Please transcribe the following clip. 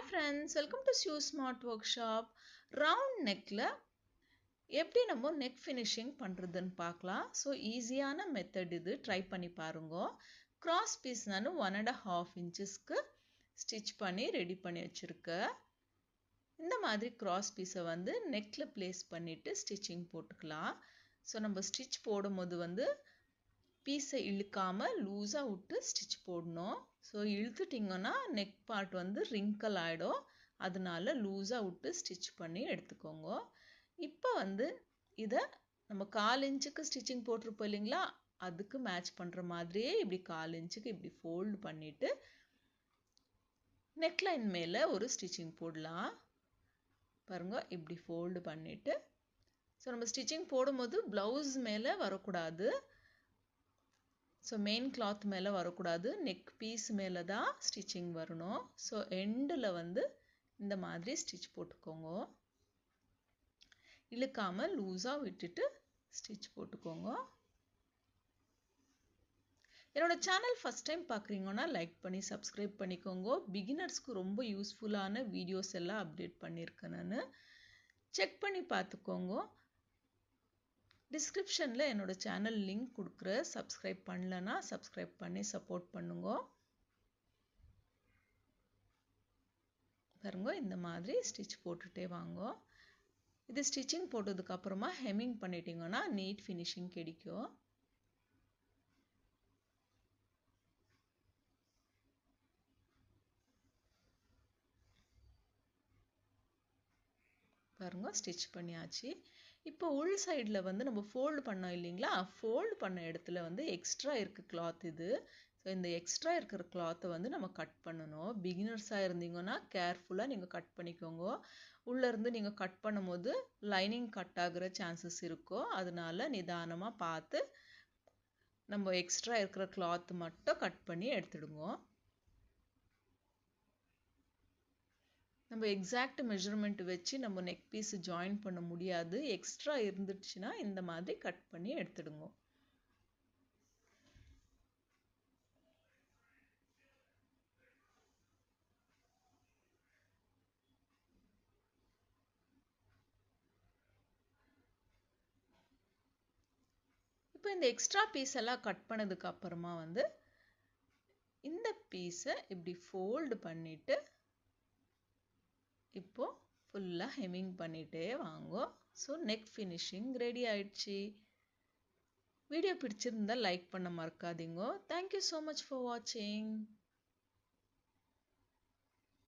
friends, welcome to Sue Smart Workshop. Round neckல எப்படி நம்ம neck finishing பண்றதுன்னு பார்க்கலாம். So ஈஸியான மெத்தட் இது, ட்ரை பண்ணி பாருங்க. Cross piece நான் 1.5 inchesக்கு ஸ்டிச் பண்ணி ரெடி பண்ணி வச்சிருக்கேன். இந்த மாதிரி cross piece வந்து neckல place பண்ணிட்டு ஸ்டிச்சிங் போட்டுக்கலாம். So நம்ம ஸ்டிச் போடும்போது வந்து பீஸை இழுக்காம லூஸா விட்டு ஸ்டிச் போடணும். ஸோ இழுத்துட்டிங்கன்னா நெக் பார்ட் வந்து ரிங்கிள் ஆகிடும். அதனால லூஸாக விட்டு ஸ்டிச் பண்ணி எடுத்துக்கோங்க. இப்போ வந்து இதை நம்ம 1/4 இன்ச்சுக்கு ஸ்டிச்சிங் போட்டிருப்போம் இல்லைங்களா, அதுக்கு மேட்ச் பண்ணுற மாதிரியே இப்படி 1/4 இன்ச்சுக்கு இப்படி ஃபோல்டு பண்ணிவிட்டு நெக்லைன் மேலே ஒரு ஸ்டிச்சிங் போடலாம். பாருங்க, இப்படி ஃபோல்டு பண்ணிவிட்டு ஸோ நம்ம ஸ்டிச்சிங் போடும்போது ப்ளவுஸ் மேலே வரக்கூடாது. ஸோ மெயின் கிளாத் மேலே வரக்கூடாது, நெக் பீஸ் மேலே தான் ஸ்டிச்சிங் வரணும். ஸோ எண்டில் வந்து இந்த மாதிரி ஸ்டிச் போட்டுக்கோங்க. இழுக்காமல் லூஸாக விட்டுட்டு ஸ்டிச் போட்டுக்கோங்க. என்னோட சேனல் ஃபஸ்ட் டைம் பார்க்குறீங்கன்னா லைக் பண்ணி சப்ஸ்கிரைப் பண்ணிக்கோங்க. பிகினர்ஸ்க்கு ரொம்ப யூஸ்ஃபுல்லான வீடியோஸ் எல்லாம் அப்டேட் பண்ணியிருக்கேன் நான். செக் பண்ணி பார்த்துக்கோங்க. டிஸ்கிரிப்ஷனில் என்னோட சேனல் லிங்க் கொடுக்குற, சப்ஸ்கிரைப் பண்ணலன்னா சப்ஸ்கிரைப் பண்ணி சப்போர்ட் பண்ணுங்க. பாருங்க, இந்த மாதிரி ஸ்டிச் போட்டுட்டே வாங்க. இது ஸ்டிச்சிங் போட்டதுக்கு அப்புறமா ஹெம்மிங் பண்ணிட்டீங்கன்னா நீட் ஃபினிஷிங் கிடைக்கும். பாருங்க, ஸ்டிச் பண்ணியாச்சு. இப்போ உள் சைடில் வந்து நம்ம ஃபோல்டு பண்ணோம் இல்லைங்களா, ஃபோல்டு பண்ண இடத்துல வந்து எக்ஸ்ட்ரா இருக்க கிளாத் இது. ஸோ இந்த எக்ஸ்ட்ரா இருக்கிற கிளாத்தை வந்து நம்ம கட் பண்ணணும். பிகினர்ஸாக இருந்தீங்கன்னா கேர்ஃபுல்லாக நீங்கள் கட் பண்ணிக்கோங்க. உள்ளேருந்து நீங்கள் கட் பண்ணும்போது லைனிங் கட் ஆகிற சான்சஸ் இருக்கும். அதனால நிதானமாக பார்த்து நம்ம எக்ஸ்ட்ரா இருக்கிற கிளாத் மட்டும் கட் பண்ணி எடுத்துடுங்க. நம்ம எக்ஸாக்ட் மெஷர்மெண்ட் வச்சு நம்ம நெக் பீஸ் ஜாயின் பண்ண முடியாது. எக்ஸ்ட்ரா இருந்துச்சுன்னா இந்த மாதிரி கட் பண்ணி எடுத்துடுங்க. இப்போ இந்த எக்ஸ்ட்ரா பீஸ் எல்லாம் கட் பண்ணதுக்கு அப்புறமா வந்து இந்த பீஸை இப்படி ஃபோல்டு பண்ணிட்டு இப்போ ஃபுல்லாக ஹெம்மிங் பண்ணிட்டே வாங்க. ஸோ நெக் ஃபினிஷிங் ரெடி ஆயிடுச்சு. வீடியோ பிடிச்சிருந்தா லைக் பண்ண மறக்காதீங்க. தேங்க்யூ ஸோ மச் ஃபார் வாட்சிங்.